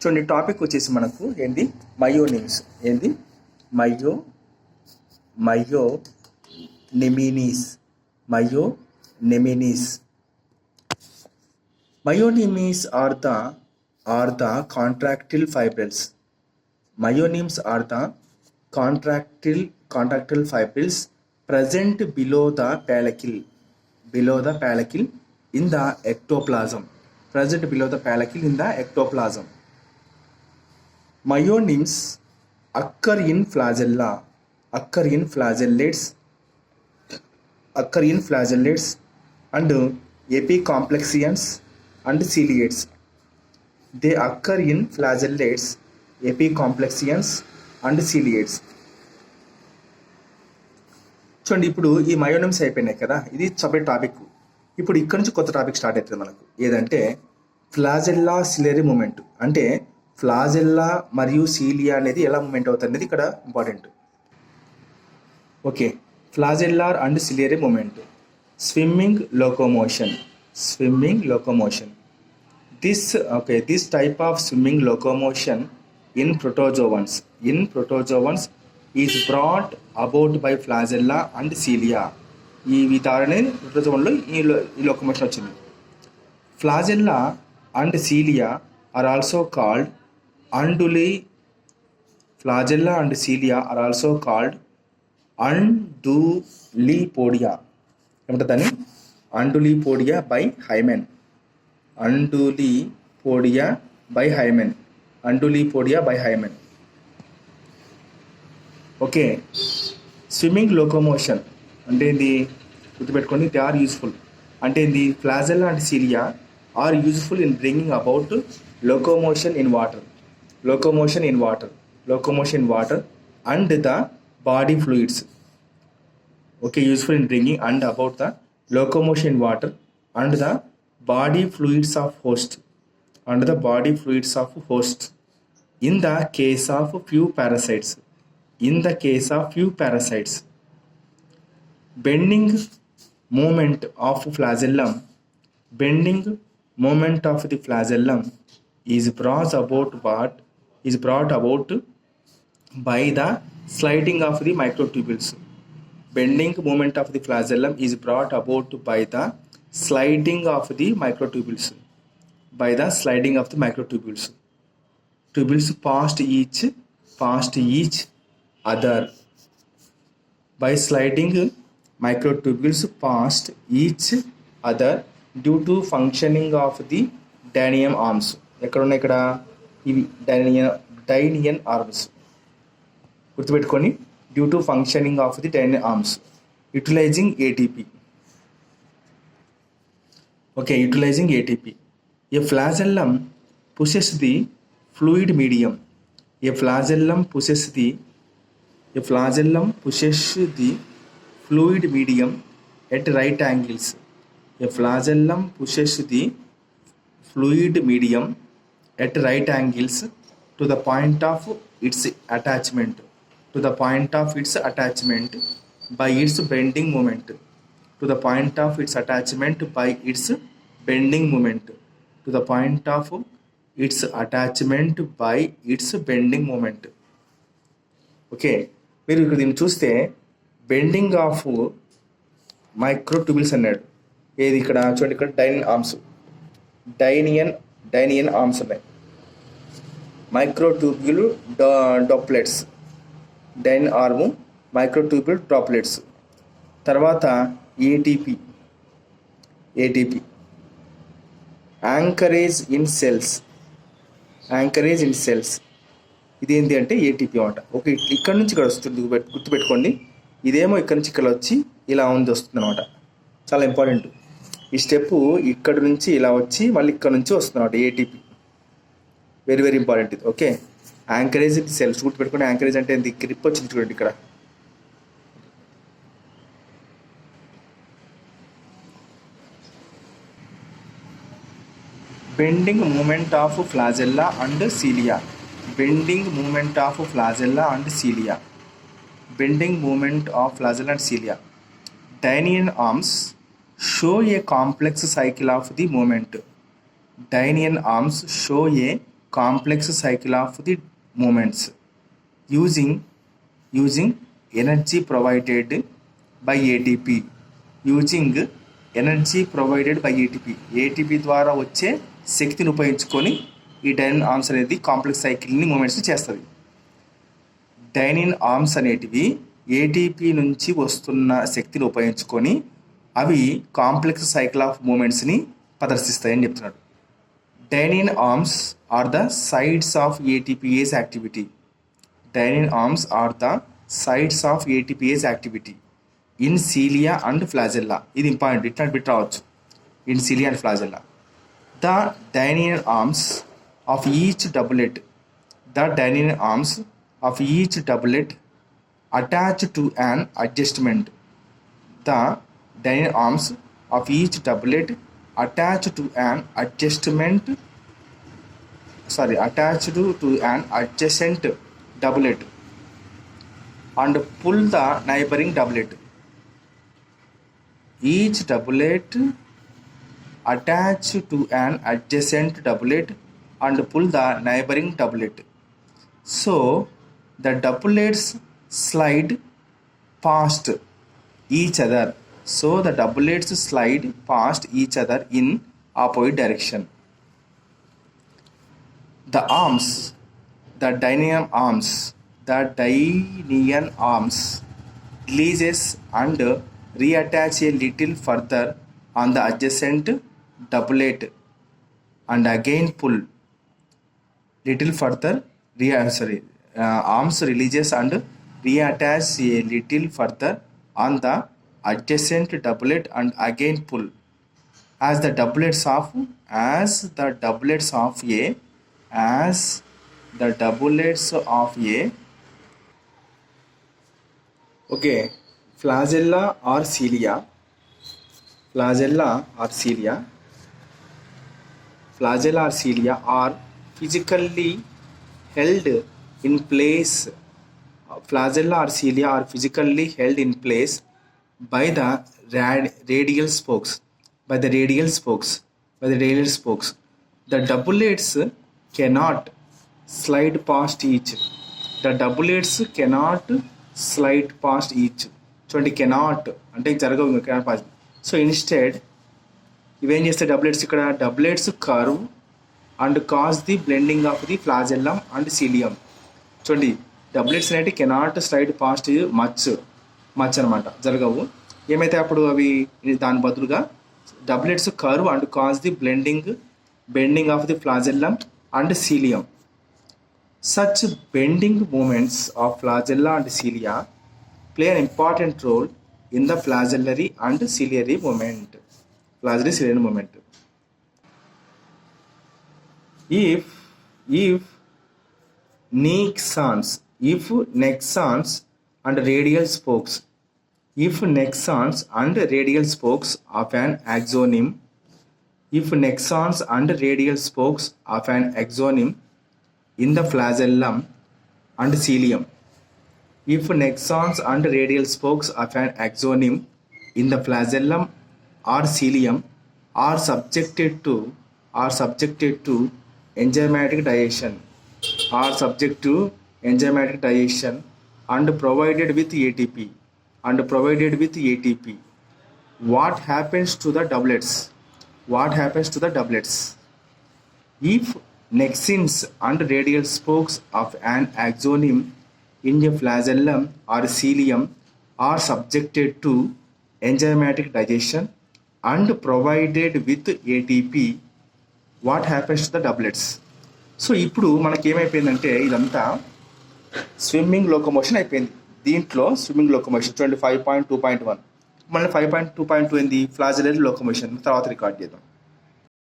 చూడండి టాపిక్ వచ్చేసి మనకు ఏంది మయోనిమ్స్. ఏంది మయోనిమినీస్. Myonims are the contractile fibrils. Myonims are the contractile fibrils present below the pellicle in the ectoplasm. Myonims occur in flagellates and epicomplexans and ciliates. They occur in flagellates, epicomplexans and ciliates. చూడండి ఇప్పుడు ఈ మయోనిమ్స్ అయిపోయినాయి కదా, ఇది separate topic. ఇప్పుడు ఇక్కడ నుంచి కొత్త టాపిక్ స్టార్ట్ అవుతుంది మనకు. ఏదంటే ఫ్లాజెల్లా సిలియరీ మూమెంట్. అంటే ఫ్లాజెల్లా మరియు సీలియా అనేది ఎలా మూమెంట్ అవుతుంది అనేది ఇక్కడ important. Okay, flagellar and ciliary movement. Swimming locomotion. This type of swimming locomotion in protozoans is brought about by flagella and cilia. ఈ విధానే ప్రోటోజోన్లో ఈ లోకోమోషన్ వచ్చింది. Flagella and cilia are also called undulipodia. ఏమంటుందని undulipodia by Hyman. Undulipodia by Hyman. Okay, swimming locomotion అంటే ఏంది గుర్తుపెట్టుకోండి. They are useful అంటే ఏంది, flagella and cilia are useful in bringing about locomotion in water and the body fluids. Okay, useful in bringing and about the locomotion in water and the body fluids of host. In the case of few parasites. Bending movement of the flagellum is brought about by the sliding of the microtubules. Bending movement of the flagellum is brought about by the sliding of the microtubules. Tubules past each other. By sliding microtubules past each other due to functioning of the dynein arms. ఎక్కడ ఉన్నాయి ఇక్కడ ఇవి dynein arms గుర్తుపెట్టుకొని. Due to functioning of the dynein arms utilizing ATP. Okay, utilizing ATP. A flagellum pushes the fluid medium. A flagellum pushes the fluid medium at right angles. A flagellum pushes the fluid medium at right angles to the point of its attachment by its bending moment. Okay, మీరు ఇక్కడ దీన్ని చూస్తే bending of మైక్రోట్యూబుల్స్ అన్నాడు. ఏది ఇక్కడ చూడండి, ఇక్కడ డైనియన్ arms ఉన్నాయి. మైక్రోట్యూబ్యుల్ డాప్లెట్స్, డైన్ ఆర్మ్, మైక్రోట్యూబ్యుల్ డాప్లెట్స్. తర్వాత ఏటీపీ యాంకరేజ్ ఇన్ సెల్స్. ఇది ఏంటి అంటే ఏటీపీ అన్నమాట. ఓకే, ఇక్కడ నుంచి ఇక్కడ వస్తుంది గుర్తుపెట్టుకోండి. ఇదేమో ఇక్కడ నుంచి ఇక్కడ వచ్చి ఇలా వస్తుంది అనమాట. చాలా ఇంపార్టెంట్ ఈ స్టెప్. ఇక్కడ నుంచి ఇలా వచ్చి మళ్ళీ ఇక్కడ నుంచి వస్తుంది అనమాట ఏటీపీ. వెరీ వెరీ ఇంపార్టెంట్ ఇది. ఓకే, యాంకరేజ్ ఇన్ సెల్స్ గుర్తుపెట్టుకోండి. యాంకరేజ్ అంటే ఏంటి, గ్రిప్ వచ్చింది చూడండి ఇక్కడ. Bending moment of flagella and cilia. Dynein arms show a complex cycle of the movement. Complex cycle of the moments using energy provided by ATP. Using energy provided by ATP ద్వారా వచ్చే శక్తిని ఉపయోగించుకొని ఈ dynamic arms అనేది complex సైకిల్ని moments చేస్తుంది. Dynamic arms అనేటివి ATP నుంచి వస్తున్న శక్తిని ఉపయోగించుకొని అవి కాంప్లెక్స్ సైకిల్ ఆఫ్ మూమెంట్స్ని ప్రదర్శిస్తాయని చెప్తున్నాడు. Dynamic arms are the sides of ATPase activity. Dynamic arms are the sides of ATPase activity in cilia and flagella. ఇది ఇంపార్టెంట్, ఇట్లాంటి బిట్ రావచ్చు. In cilia and flagella the dynamic arms of each doublet attached to an adjustment. The dynamic arms of each doublet attached to an adjacent doublet and pull the neighboring doublet. Each doublet attached to an adjacent doublet and pull the neighboring doublet. So the doublets slide past each other. In opposite direction. The dynamic arms releases and reattach a little further on the adjacent doublet and again pull. Arms releases and reattach a little further on the adjacent doublet and again pull. As the doublets of A. Okay, flagella or cilia. Flagella or cilia are physically held in place. Flagella or cilia are physically held in place by the radial spokes. The doublets cannot slide past each. చూడండి, cannot అంటే జరగవు, cannot pass. So instead ఇవేం చేస్తే doublets ఇక్కడ doublets curve and cause the blending of the flagellum and cilium. చూడండి, doublets అనేవి cannot slide past much అనమాట, జరగవు. ఏమైతే అప్పుడు అవి దాని బదులుగా doublets curve and cause the bending of the flagellum and cilium. Such bending movements of flagella and cilia play an important role in the flagellary and ciliary movement. If nexons and radial spokes of an axonym in the flagellum and cilium. If nexons and radial spokes of an axonym in the flagellum or cilium are subjected to enzymatic digestion and provided with ATP, what happens to the doublets? If nexins and radial spokes of an axonym in a flagellum or cilium are subjected to enzymatic digestion and provided with ATP, what happens to the doublets? So ఇప్పుడు మనకి ఏమైపోయిందంటే ఇదంతా swimming locomotion అయిపోయింది. దీంట్లో swimming locomotion చూడండి 5.2.1, మళ్ళీ 5.2.2 ఏంది ఫ్లాజెలరీ locomotion, తర్వాత రికార్డ్ చేద్దాం.